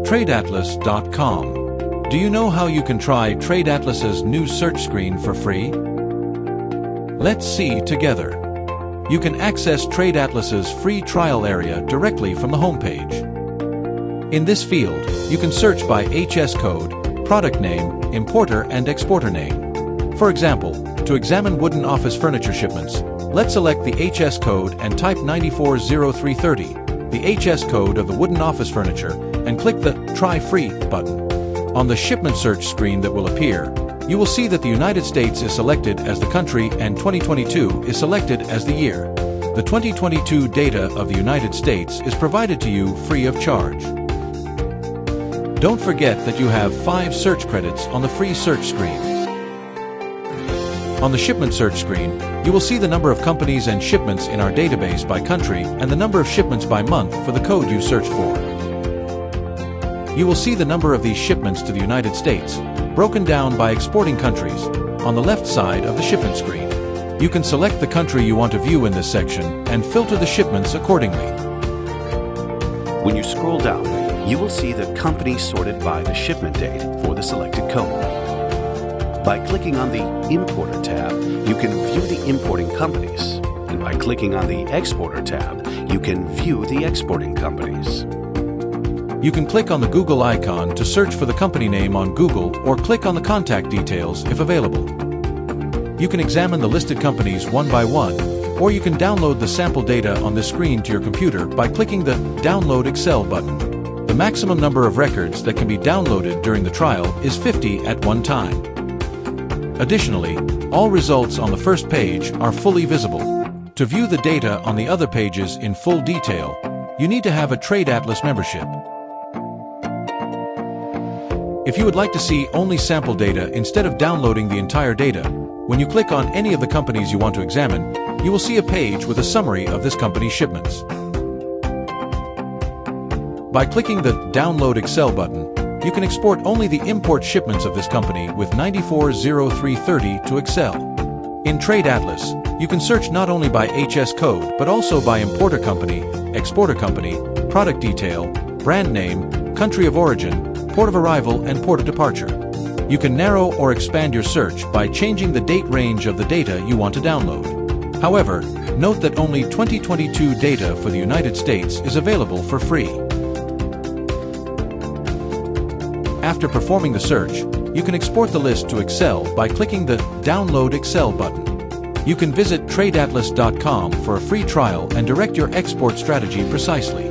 TradeAtlas.com. Do you know how you can try TradeAtlas's new search screen for free? Let's see together. You can access TradeAtlas's free trial area directly from the homepage. In this field, you can search by HS code, product name, importer and exporter name. For example, to examine wooden office furniture shipments, let's select the HS code and type 940330, the HS code of the wooden office furniture, and click the Try Free button. On the shipment search screen that will appear, you will see that the United States is selected as the country and 2022 is selected as the year. The 2022 data of the United States is provided to you free of charge. Don't forget that you have 5 search credits on the free search screen. On the shipment search screen, you will see the number of companies and shipments in our database by country and the number of shipments by month for the code you searched for. You will see the number of these shipments to the United States, broken down by exporting countries, on the left side of the shipment screen. You can select the country you want to view in this section and filter the shipments accordingly. When you scroll down, you will see the company sorted by the shipment date for the selected code. By clicking on the Importer tab, you can view the importing companies, and by clicking on the Exporter tab, you can view the exporting companies. You can click on the Google icon to search for the company name on Google or click on the contact details if available. You can examine the listed companies one by one, or you can download the sample data on this screen to your computer by clicking the Download Excel button. The maximum number of records that can be downloaded during the trial is 50 at one time. Additionally, all results on the first page are fully visible. To view the data on the other pages in full detail, you need to have a TradeAtlas membership. If you would like to see only sample data instead of downloading the entire data, when you click on any of the companies you want to examine, you will see a page with a summary of this company's shipments. By clicking the Download Excel button, you can export only the import shipments of this company with 940330 to Excel. In TradeAtlas, you can search not only by HS code but also by importer company, exporter company, product detail, brand name, country of origin, port of arrival and port of departure. You can narrow or expand your search by changing the date range of the data you want to download. However, note that only 2022 data for the United States is available for free. After performing the search, you can export the list to Excel by clicking the Download Excel button. You can visit TradeAtlas.com for a free trial and direct your export strategy precisely.